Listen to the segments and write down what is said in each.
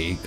1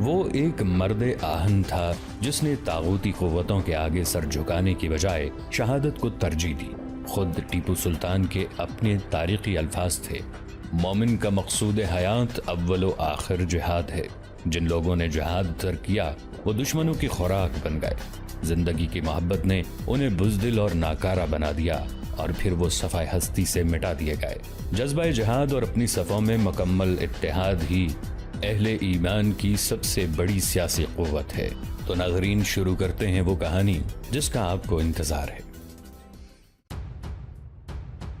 وہ ایک مرد آہن تھا جس نے طاغوتی قوتوں کے آگے سر جھکانے کی بجائے شہادت کو ترجیح دی۔ خود ٹیپو سلطان کے اپنے تاریخی الفاظ تھے، مومن کا مقصود حیات اول و آخر جہاد ہے۔ جن لوگوں نے جہاد ترک کیا وہ دشمنوں کی خوراک بن گئے۔ زندگی کی محبت نے انہیں بزدل اور ناکارہ بنا دیا اور پھر وہ صفائے ہستی سے مٹا دیے گئے۔ جذبہ جہاد اور اپنی صفوں میں مکمل اتحاد ہی اہل ایمان کی سب سے بڑی سیاسی قوت ہے۔ تو ناظرین، شروع کرتے ہیں وہ کہانی جس کا آپ کو انتظار ہے۔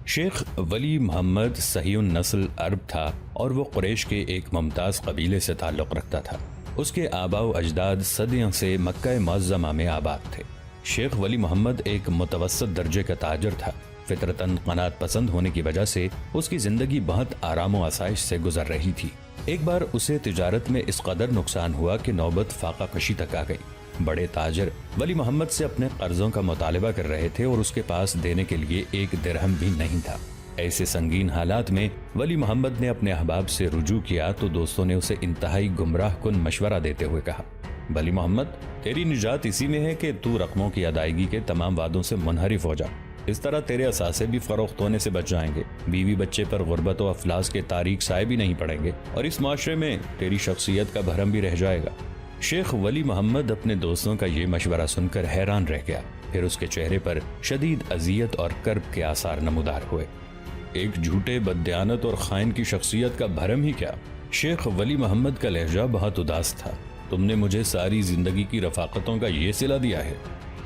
شیخ ولی محمد صحیح النسل عرب تھا اور وہ قریش کے ایک ممتاز قبیلے سے تعلق رکھتا تھا۔ اس کے آباء و اجداد صدیوں سے مکہ معظمہ میں آباد تھے۔ شیخ ولی محمد ایک متوسط درجے کا تاجر تھا۔ فطرتاً قناعت پسند ہونے کی وجہ سے اس کی زندگی بہت آرام و آسائش سے گزر رہی تھی۔ ایک بار اسے تجارت میں اس قدر نقصان ہوا کہ نوبت فاقہ کشی تک آ گئی۔ بڑے تاجر ولی محمد سے اپنے قرضوں کا مطالبہ کر رہے تھے اور اس کے پاس دینے کے لیے ایک درہم بھی نہیں تھا۔ ایسے سنگین حالات میں ولی محمد نے اپنے احباب سے رجوع کیا تو دوستوں نے اسے انتہائی گمراہ کن مشورہ دیتے ہوئے کہا، ولی محمد، تیری نجات اسی میں ہے کہ تو رقموں کی ادائیگی کے تمام وعدوں سے منحرف ہو جا۔ اس طرح تیرے اثاثے بھی فروخت ہونے سے بچ جائیں گے، بیوی بچے پر غربت و افلاس کے تاریک سائے بھی نہیں پڑیں گے اور اس معاشرے میں تیری شخصیت کا بھرم بھی رہ جائے گا۔ شیخ ولی محمد اپنے دوستوں کا یہ مشورہ سن کر حیران رہ گیا۔ پھر اس کے چہرے پر شدید اذیت اور کرب کے آثار نمودار ہوئے۔ ایک جھوٹے، بددیانت اور خائن کی شخصیت کا بھرم ہی کیا؟ شیخ ولی محمد کا لہجہ بہت اداس تھا۔ تم نے مجھے ساری زندگی کی رفاقتوں کا یہ صلہ دیا ہے،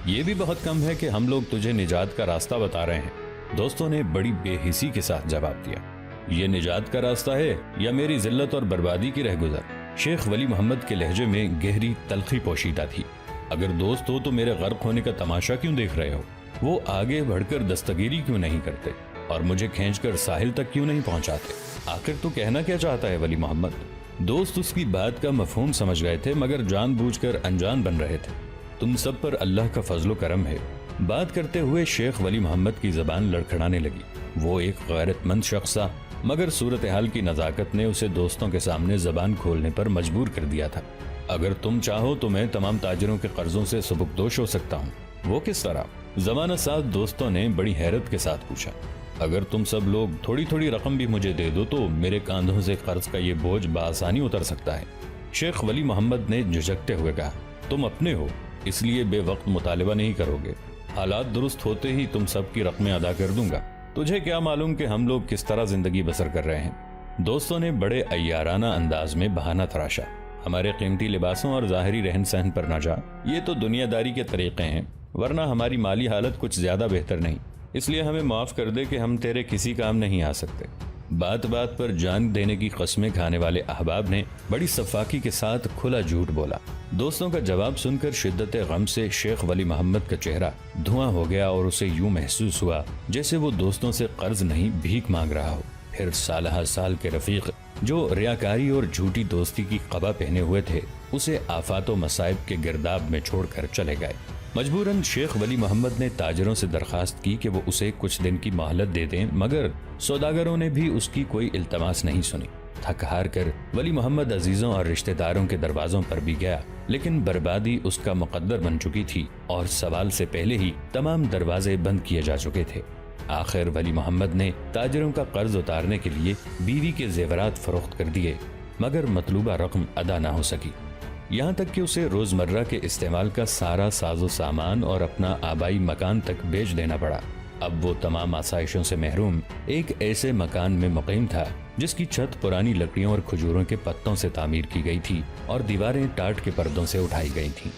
یہ بھی بہت کم ہے کہ ہم لوگ تجھے نجات کا راستہ بتا رہے ہیں۔ دوستوں نے بڑی بے حسی کے ساتھ جواب دیا، یہ نجات کا راستہ ہے یا میری ذلت اور بربادی کی رہگزر؟ شیخ ولی محمد کے لہجے میں گہری تلخی پوشیدہ تھی۔ اگر دوست ہو تو میرے غرق ہونے کا تماشا کیوں دیکھ رہے ہو؟ وہ آگے بڑھ کر دستگیری کیوں نہیں کرتے اور مجھے کھینچ کر ساحل تک کیوں نہیں پہنچاتے؟ آخر تو کہنا کیا چاہتا ہے ولی محمد؟ دوست اس کی بات کا مفہوم سمجھ گئے تھے مگر جان بوجھ کر انجان بن رہے تھے۔ تم سب پر اللہ کا فضل و کرم ہے۔ بات کرتے ہوئے شیخ ولی محمد کی زبان لڑکھڑانے لگی۔ وہ ایک غیرت مند شخص تھا مگر صورتحال کی نزاکت نے اسے دوستوں کے سامنے زبان کھولنے پر مجبور کر دیا تھا۔ اگر تم چاہو تو میں تمام تاجروں کے قرضوں سے سبکدوش ہو سکتا ہوں۔ وہ کس طرح؟ زمانہ ساز دوستوں نے بڑی حیرت کے ساتھ پوچھا۔ اگر تم سب لوگ تھوڑی تھوڑی رقم بھی مجھے دے دو تو میرے کاندھوں سے قرض کا یہ بوجھ بآسانی اتر سکتا ہے۔ شیخ ولی محمد نے جھجکتے ہوئے کہا، تم اپنے ہو اس لیے بے وقت مطالبہ نہیں کرو گے، حالات درست ہوتے ہی تم سب کی رقمیں ادا کر دوں گا۔ تجھے کیا معلوم کہ ہم لوگ کس طرح زندگی بسر کر رہے ہیں؟ دوستوں نے بڑے عیارانہ انداز میں بہانہ تراشا، ہمارے قیمتی لباسوں اور ظاہری رہن سہن پر نہ جا، یہ تو دنیا داری کے طریقے ہیں، ورنہ ہماری مالی حالت کچھ زیادہ بہتر نہیں، اس لیے ہمیں معاف کر دے کہ ہم تیرے کسی کام نہیں آ سکتے۔ بات بات پر جان دینے کی قسمیں کھانے والے احباب نے بڑی صفاقی کے ساتھ کھلا جھوٹ بولا۔ دوستوں کا جواب سن کر شدت غم سے شیخ ولی محمد کا چہرہ دھواں ہو گیا اور اسے یوں محسوس ہوا جیسے وہ دوستوں سے قرض نہیں بھیک مانگ رہا ہو۔ پھر سالہ سال کے رفیق جو ریاکاری اور جھوٹی دوستی کی قبا پہنے ہوئے تھے اسے آفات و مصائب کے گرداب میں چھوڑ کر چلے گئے۔ مجبوراً شیخ ولی محمد نے تاجروں سے درخواست کی کہ وہ اسے کچھ دن کی مہلت دے دیں مگر سوداگروں نے بھی اس کی کوئی التماس نہیں سنی۔ تھک ہار کر ولی محمد عزیزوں اور رشتہ داروں کے دروازوں پر بھی گیا لیکن بربادی اس کا مقدر بن چکی تھی اور سوال سے پہلے ہی تمام دروازے بند کیے جا چکے تھے۔ آخر ولی محمد نے تاجروں کا قرض اتارنے کے لیے بیوی کے زیورات فروخت کر دیے مگر مطلوبہ رقم ادا نہ ہو سکی، یہاں تک کہ اسے روزمرہ کے استعمال کا سارا ساز و سامان اور اپنا آبائی مکان تک بیچ دینا پڑا۔ اب وہ تمام آسائشوں سے محروم ایک ایسے مکان میں مقیم تھا جس کی چھت پرانی لکڑیوں اور کھجوروں کے پتوں سے تعمیر کی گئی تھی اور دیواریں ٹاٹ کے پردوں سے اٹھائی گئی تھیں۔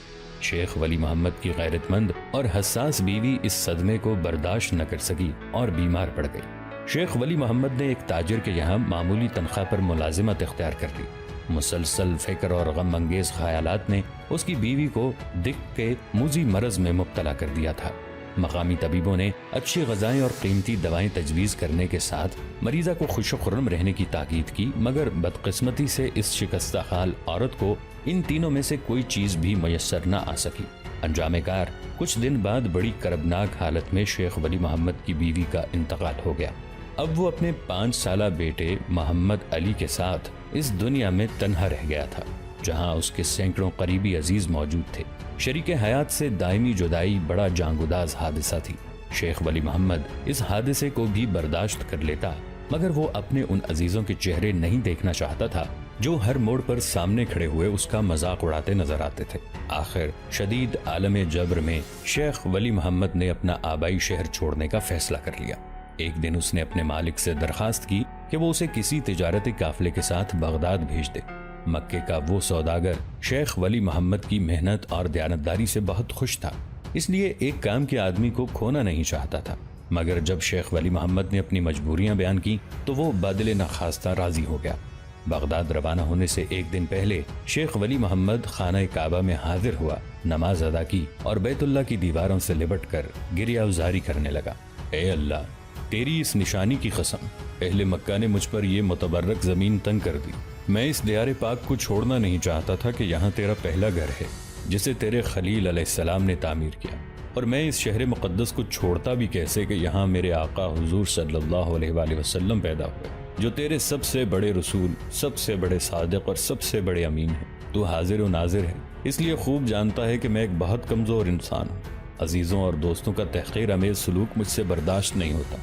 شیخ ولی محمد کی غیرت مند اور حساس بیوی اس صدمے کو برداشت نہ کر سکی اور بیمار پڑ گئی۔ شیخ ولی محمد نے ایک تاجر کے یہاں معمولی تنخواہ پر ملازمت اختیار کر لی۔ مسلسل فکر اور غم انگیز خیالات نے اس کی بیوی کو دکھ کے موذی مرض میں مبتلا کر دیا تھا۔ مقامی طبیبوں نے اچھی غذائیں اور قیمتی دوائیں تجویز کرنے کے ساتھ مریضہ کو خوش و خرم رہنے کی تاکید کی مگر بدقسمتی سے اس شکستہ حال عورت کو ان تینوں میں سے کوئی چیز بھی میسر نہ آ سکی۔ انجام کار کچھ دن بعد بڑی کربناک حالت میں شیخ ولی محمد کی بیوی کا انتقال ہو گیا۔ اب وہ اپنے 5 سالہ بیٹے محمد علی کے ساتھ اس دنیا میں تنہا رہ گیا تھا۔ جہاں اس کے سینکڑوں قریبی عزیز موجود تھے۔ شریک حیات سے دائمی جدائی بڑا جانگوداز حادثہ تھی۔ شیخ ولی محمد اس حادثے کو بھی برداشت کر لیتا، مگر وہ اپنے ان عزیزوں کے چہرے نہیں دیکھنا چاہتا تھا جو ہر موڑ پر سامنے کھڑے ہوئے اس کا مذاق اڑاتے نظر آتے تھے۔ آخر شدید عالم جبر میں شیخ ولی محمد نے اپنا آبائی شہر چھوڑنے کا فیصلہ کر لیا۔ ایک دن اس نے اپنے مالک سے درخواست کی کہ وہ اسے کسی تجارتی قافلے کے ساتھ بغداد بھیج دے۔ مکے کا وہ سوداگر شیخ ولی محمد کی محنت اور دیانتداری سے بہت خوش تھا، اس لیے ایک کام کے آدمی کو کھونا نہیں چاہتا تھا۔ مگر جب شیخ ولی محمد نے اپنی مجبوریاں بیان کی تو وہ بدل نخواستہ راضی ہو گیا۔ بغداد روانہ ہونے سے ایک دن پہلے شیخ ولی محمد خانہ کعبہ میں حاضر ہوا، نماز ادا کی اور بیت اللہ کی دیواروں سے لپٹ کر گریہ ازاری کرنے لگا۔ اے اللہ، تیری اس نشانی کی قسم، اہل مکہ نے مجھ پر یہ متبرک زمین تنگ کر دی۔ میں اس دیار پاک کو چھوڑنا نہیں چاہتا تھا کہ یہاں تیرا پہلا گھر ہے جسے تیرے خلیل علیہ السلام نے تعمیر کیا، اور میں اس شہر مقدس کو چھوڑتا بھی کیسے کہ یہاں میرے آقا حضور صلی اللہ علیہ وآلہ وسلم پیدا ہوئے، جو تیرے سب سے بڑے رسول، سب سے بڑے صادق اور سب سے بڑے امین ہیں۔ تو حاضر و ناظر ہے، اس لیے خوب جانتا ہے کہ میں ایک بہت کمزور انسان ہوں۔ عزیزوں اور دوستوں کا تحقیر امیز سلوک مجھ سے برداشت نہیں ہوتا۔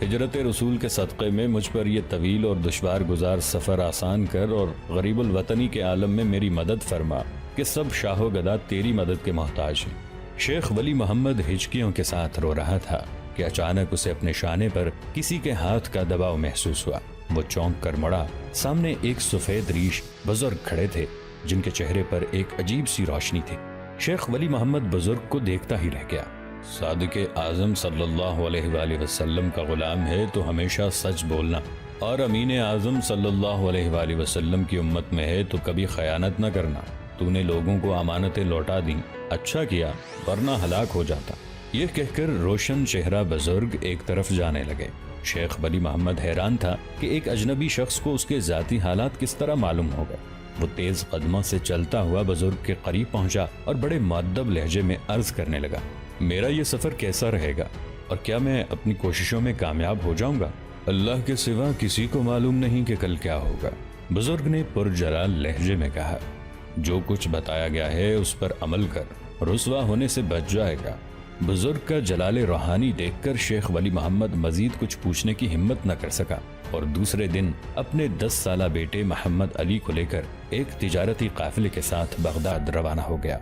ہجرت رسول کے صدقے میں مجھ پر یہ طویل اور دشوار گزار سفر آسان کر اور غریب الوطنی کے عالم میں میری مدد فرما کہ سب شاہ و گدا تیری مدد کے محتاج ہیں۔ شیخ ولی محمد ہچکیوں کے ساتھ رو رہا تھا کہ اچانک اسے اپنے شانے پر کسی کے ہاتھ کا دباؤ محسوس ہوا۔ وہ چونک کر مڑا، سامنے ایک سفید ریش بزرگ کھڑے تھے جن کے چہرے پر ایک عجیب سی روشنی تھی۔ شیخ ولی محمد بزرگ کو دیکھتا ہی رہ گیا۔ صادق اعظم صلی اللہ علیہ وآلہ وسلم کا غلام ہے تو ہمیشہ سچ بولنا، اور امین اعظم صلی اللہ علیہ وآلہ وسلم کی امت میں ہے تو کبھی خیانت نہ کرنا۔ تو نے لوگوں کو امانتیں لوٹا دیں، اچھا کیا، ورنہ ہلاک ہو جاتا۔ یہ کہہ کر روشن چہرہ بزرگ ایک طرف جانے لگے۔ شیخ ولی محمد حیران تھا کہ ایک اجنبی شخص کو اس کے ذاتی حالات کس طرح معلوم ہو گئے۔ وہ تیز قدموں سے چلتا ہوا بزرگ کے قریب پہنچا اور بڑے مؤدب لہجے میں عرض کرنے لگا، میرا یہ سفر کیسا رہے گا اور کیا میں اپنی کوششوں میں کامیاب ہو جاؤں گا؟ اللہ کے سوا کسی کو معلوم نہیں کہ کل کیا ہوگا۔ بزرگ نے پرجلال لہجے میں کہا، جو کچھ بتایا گیا ہے اس پر عمل کر، رسوا ہونے سے بچ جائے گا۔ بزرگ کا جلال روحانی دیکھ کر شیخ ولی محمد مزید کچھ پوچھنے کی ہمت نہ کر سکا اور دوسرے دن اپنے 10 سالہ بیٹے محمد علی کو لے کر ایک تجارتی قافلے کے ساتھ بغداد روانہ ہو گیا۔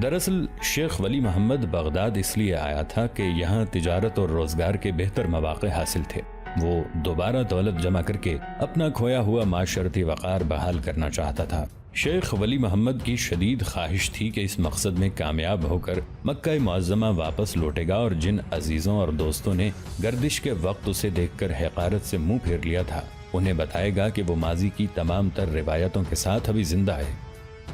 دراصل شیخ ولی محمد بغداد اس لیے آیا تھا کہ یہاں تجارت اور روزگار کے بہتر مواقع حاصل تھے۔ وہ دوبارہ دولت جمع کر کے اپنا کھویا ہوا معاشرتی وقار بحال کرنا چاہتا تھا۔ شیخ ولی محمد کی شدید خواہش تھی کہ اس مقصد میں کامیاب ہو کر مکہ معظمہ واپس لوٹے گا، اور جن عزیزوں اور دوستوں نے گردش کے وقت اسے دیکھ کر حقارت سے منہ پھیر لیا تھا، انہیں بتائے گا کہ وہ ماضی کی تمام تر روایتوں کے ساتھ ابھی زندہ ہے۔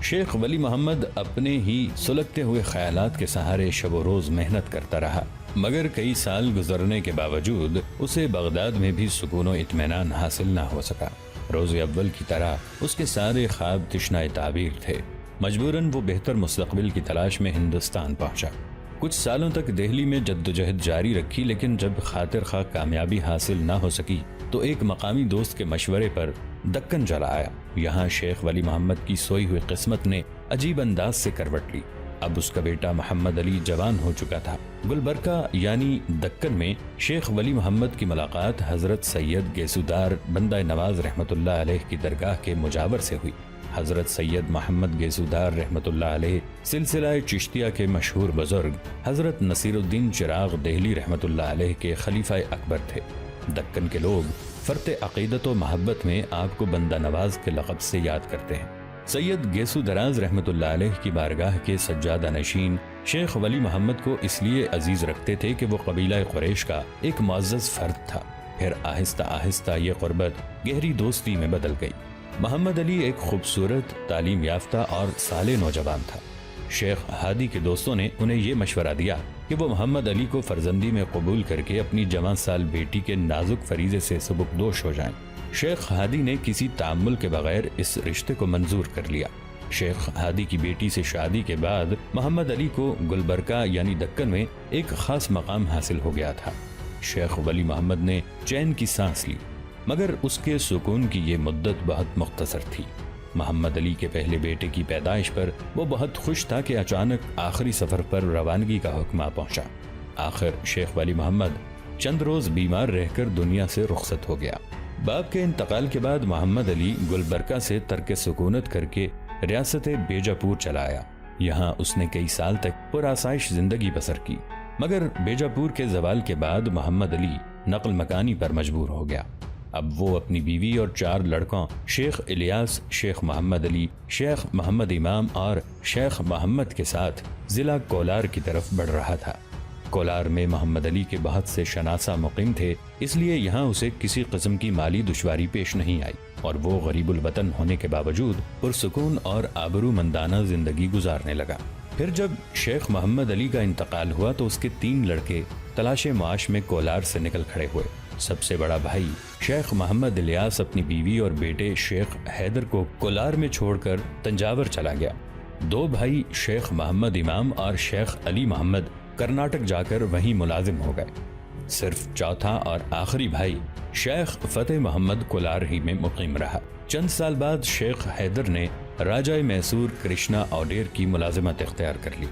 شیخ ولی محمد اپنے ہی سلگتے ہوئے خیالات کے سہارے شب و روز محنت کرتا رہا، مگر کئی سال گزرنے کے باوجود اسے بغداد میں بھی سکون و اطمینان حاصل نہ ہو سکا۔ روز اول کی طرح اس کے سارے خواب تشنہ تعبیر تھے۔ مجبوراً وہ بہتر مستقبل کی تلاش میں ہندوستان پہنچا۔ کچھ سالوں تک دہلی میں جدوجہد جاری رکھی، لیکن جب خاطر خواہ کامیابی حاصل نہ ہو سکی تو ایک مقامی دوست کے مشورے پر دکن چلا آیا۔ یہاں شیخ ولی محمد کی سوئی ہوئی قسمت نے عجیب انداز سے کروٹ لی۔ اب اس کا بیٹا محمد علی جوان ہو چکا تھا۔ گلبرگہ یعنی دکن میں شیخ ولی محمد کی ملاقات حضرت سید گیسودار بندہ نواز رحمت اللہ علیہ کی درگاہ کے مجاور سے ہوئی۔ حضرت سید محمد گیسودار رحمت اللہ علیہ سلسلہ چشتیہ کے مشہور بزرگ حضرت نصیر الدین چراغ دہلی رحمت اللہ علیہ کے خلیفہ اکبر تھے۔ دکن کے لوگ فرط عقیدت و محبت میں آپ کو بندہ نواز کے لقب سے یاد کرتے ہیں۔ سید گیسو دراز رحمت اللہ علیہ کی بارگاہ کے سجادہ نشین شیخ ولی محمد کو اس لیے عزیز رکھتے تھے کہ وہ قبیلہ قریش کا ایک معزز فرد تھا۔ پھر آہستہ آہستہ یہ قربت گہری دوستی میں بدل گئی۔ محمد علی ایک خوبصورت، تعلیم یافتہ اور صالح نوجوان تھا۔ شیخ ہادی کے دوستوں نے انہیں یہ مشورہ دیا کہ وہ محمد علی کو فرزندی میں قبول کر کے اپنی جوان سال بیٹی کے نازک فریضے سے سبکدوش ہو جائیں۔ شیخ ہادی نے کسی تعامل کے بغیر اس رشتے کو منظور کر لیا۔ شیخ ہادی کی بیٹی سے شادی کے بعد محمد علی کو گلبرگہ یعنی دکن میں ایک خاص مقام حاصل ہو گیا تھا۔ شیخ ولی محمد نے چین کی سانس لی، مگر اس کے سکون کی یہ مدت بہت مختصر تھی۔ محمد علی کے پہلے بیٹے کی پیدائش پر وہ بہت خوش تھا کہ اچانک آخری سفر پر روانگی کا حکم آ پہنچا۔ آخر شیخ ولی محمد چند روز بیمار رہ کر دنیا سے رخصت ہو گیا۔ باپ کے انتقال کے بعد محمد علی گلبرگہ سے ترک سکونت کر کے ریاست بیجاپور چلا آیا۔ یہاں اس نے کئی سال تک پرآسائش زندگی بسر کی، مگر بیجاپور کے زوال کے بعد محمد علی نقل مکانی پر مجبور ہو گیا۔ اب وہ اپنی بیوی اور 4 لڑکوں شیخ الیاس، شیخ محمد علی، شیخ محمد امام اور شیخ محمد کے ساتھ ضلع کولار کی طرف بڑھ رہا تھا۔ کولار میں محمد علی کے بہت سے شناسہ مقیم تھے، اس لیے یہاں اسے کسی قسم کی مالی دشواری پیش نہیں آئی اور وہ غریب الوطن ہونے کے باوجود پرسکون اور آبرومندانہ زندگی گزارنے لگا۔ پھر جب شیخ محمد علی کا انتقال ہوا تو اس کے 3 لڑکے تلاش معاش میں کولار سے نکل کھڑے ہوئے۔ سب سے بڑا بھائی شیخ محمد الیاس اپنی بیوی اور بیٹے شیخ حیدر کو کولار میں چھوڑ کر تنجاور چلا گیا۔ 2 بھائی شیخ محمد امام اور شیخ علی محمد کرناٹک جا کر وہیں ملازم ہو گئے۔ صرف چوتھا اور آخری بھائی شیخ فتح محمد کولار ہی میں مقیم رہا۔ چند سال بعد شیخ حیدر نے راجہ میسور کرشنا اوڈیر کی ملازمت اختیار کر لی۔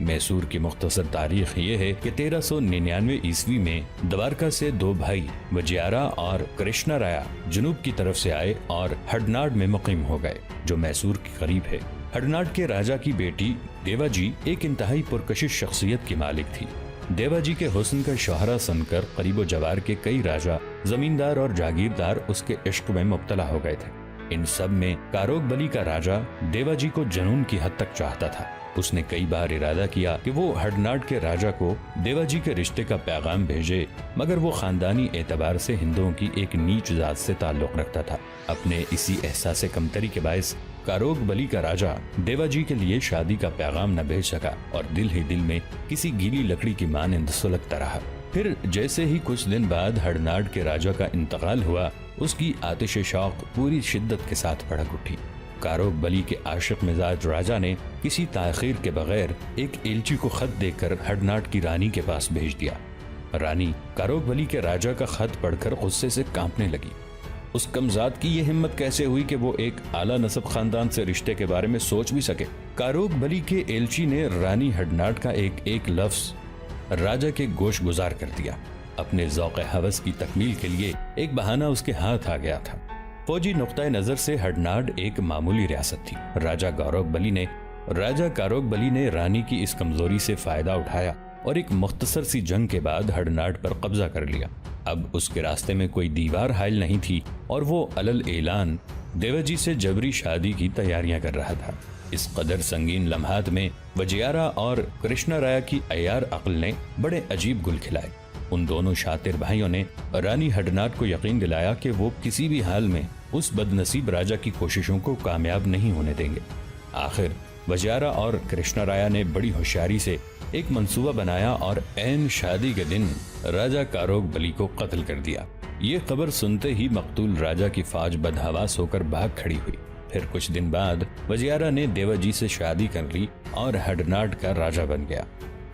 میسور کی مختصر تاریخ یہ ہے کہ 1399 عیسوی میں دوارکا سے 2 بھائی وجیارا اور کرشنا رایا جنوب کی طرف سے آئے اور ہڈناڈ میں مقیم ہو گئے جو میسور کے قریب ہے۔ ہڈناڈ کے راجہ کی بیٹی دیوا جی ایک انتہائی پرکشش شخصیت کی مالک تھی۔ دیوا جی کے حسن کا شہرہ سن کر قریب و جوار کے کئی راجہ، زمیندار اور جاگیردار اس کے عشق میں مبتلا ہو گئے تھے۔ ان سب میں کاروگ بلی کا راجہ دیوا جی کو جنون کی حد تک چاہتا تھا۔ اس نے کئی بار ارادہ کیا کہ وہ ہڈناڈ کے راجہ کو دیوا جی کے رشتے کا پیغام بھیجے، مگر وہ خاندانی اعتبار سے ہندوؤں کی ایک نیچ ذات سے تعلق رکھتا تھا۔ اپنے اسی احساس کمتری کے باعث کاروگ بلی کا راجہ دیوا جی کے لیے شادی کا پیغام نہ بھیج سکا اور دل ہی دل میں کسی گیلی لکڑی کی مانند سلگتا رہا۔ پھر جیسے ہی کچھ دن بعد ہڈناڈ کے راجہ کا انتقال ہوا، اس کی آتش شوق پوری شدت کے ساتھ بھڑک اٹھی۔ کاروگ بلی کے عاشق مزاج راجہ نے کسی تاخیر کے بغیر ایک ایلچی کو خط دے کر ہڈناڈ کی رانی کے پاس بھیج دیا۔ رانی کاروگ بلی کے راجہ کا خط پڑھ کر غصے سے کانپنے لگی۔ اس کمزاد کی یہ ہمت کیسے ہوئی کہ وہ ایک اعلیٰ نسب خاندان سے رشتے کے بارے میں سوچ بھی سکے؟ کاروگ بلی کے ایلچی نے رانی ہڈناڈ کا ایک لفظ راجہ کے گوش گزار کر دیا۔ اپنے ذوق ہوس کی تکمیل کے لیے ایک بہانہ اس کے ہاتھ آ گیا تھا۔ فوجی نقطۂ نظر سے ہڈناڈ ایک معمولی ریاست تھی۔ راجہ کاروگ بلی نے رانی کی اس کمزوری سے فائدہ اٹھایا اور ایک مختصر سی جنگ کے بعد ہڈناڈ پر قبضہ کر لیا۔ اب اس کے راستے میں کوئی دیوار حائل نہیں تھی اور وہ علل اعلان دیوا جی سے جبری شادی کی تیاریاں کر رہا تھا۔ اس قدر سنگین لمحات میں وجیارا اور کرشنا رایا کی عیار عقل نے بڑے عجیب گل کھلائے۔ ان دونوں شاطر بھائیوں نے رانی ہڈناڈ کو یقین دلایا کہ وہ کسی بھی حال میں اس بد نصیب راجہ کی کوششوں کو کامیاب نہیں ہونے دیں گے۔ آخر وجیارا اور کرشنا رایا نے بڑی ہوشیاری سے ایک منصوبہ بنایا اور عین شادی کے دن راجہ کاروگ بلی کو قتل کر دیا۔ یہ خبر سنتے ہی مقتول راجہ کی فوج بدحواس ہو کر بھاگ کھڑی ہوئی۔ پھر کچھ دن بعد وجیارا نے دیوا جی سے شادی کر لی اور ہڈناڈ کا راجہ بن گیا۔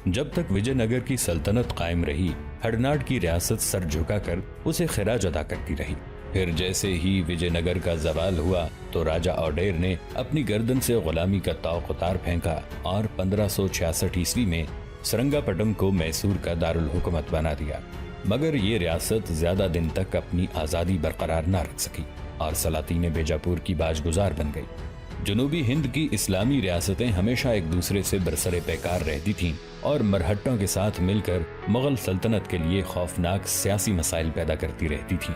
جب تک وجے نگر کی سلطنت قائم رہی، ہڈناڈ کی ریاست سر جھکا کر اسے خراج ادا کرتی رہی۔ پھر جیسے ہی وجے نگر کا زوال ہوا تو راجہ اوڈیر نے اپنی گردن سے غلامی کا طوق اتار پھینکا اور 1566 عیسوی میں سرنگا پٹم کو میسور کا دارالحکومت بنا دیا۔ مگر یہ ریاست زیادہ دن تک اپنی آزادی برقرار نہ رکھ سکی اور سلاطین بیجاپور کی باج گزار بن گئی۔ جنوبی ہند کی اسلامی ریاستیں ہمیشہ ایک دوسرے سے برسر پیکار رہتی تھیں اور مرہٹوں کے ساتھ مل کر مغل سلطنت کے لیے خوفناک سیاسی مسائل پیدا کرتی رہتی تھیں۔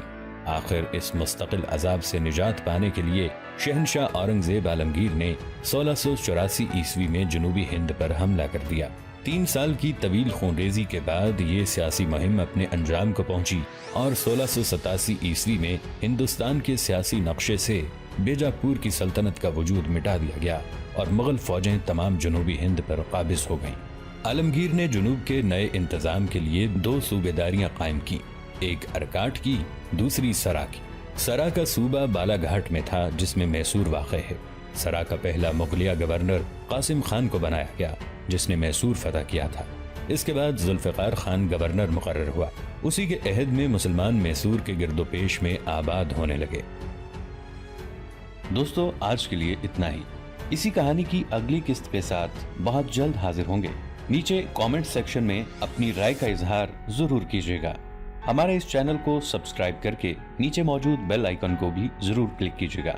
آخر اس مستقل عذاب سے نجات پانے کے لیے شہنشاہ اورنگزیب عالمگیر نے 1684 عیسوی میں جنوبی ہند پر حملہ کر دیا۔ 3 سال کی طویل خونریزی کے بعد یہ سیاسی مہم اپنے انجام کو پہنچی اور 1687 عیسوی میں ہندوستان کے سیاسی نقشے سے بیجاپور کی سلطنت کا وجود مٹا دیا گیا اور مغل فوجیں تمام جنوبی ہند پر قابض ہو گئیں۔ عالمگیر نے جنوب کے نئے انتظام کے لیے 2 صوبیداریاں قائم کی، ایک ارکاٹ کی، دوسری سرا کی۔ سرا کا صوبہ بالا گھاٹ میں تھا جس میں میسور واقع ہے۔ سرا کا پہلا مغلیہ گورنر قاسم خان کو بنایا گیا جس نے میسور فتح کیا تھا۔ اس کے بعد ذوالفقار خان گورنر مقرر ہوا۔ اسی کے عہد میں مسلمان میسور کے گرد و پیش میں آباد ہونے لگے۔ دوستو آج کے لیے اتنا ہی. اسی کہانی کی اگلی قسط کے ساتھ بہت جلد حاضر ہوں گے. نیچے کامنٹ سیکشن میں اپنی رائے کا اظہار ضرور کیجیے گا. ہمارے اس چینل کو سبسکرائب کر کے نیچے موجود بیل آئیکن کو بھی ضرور کلک کیجیے گا.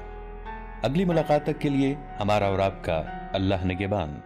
اگلی ملاقات تک کے لیے ہمارا اور آپ کا اللہ نگہبان.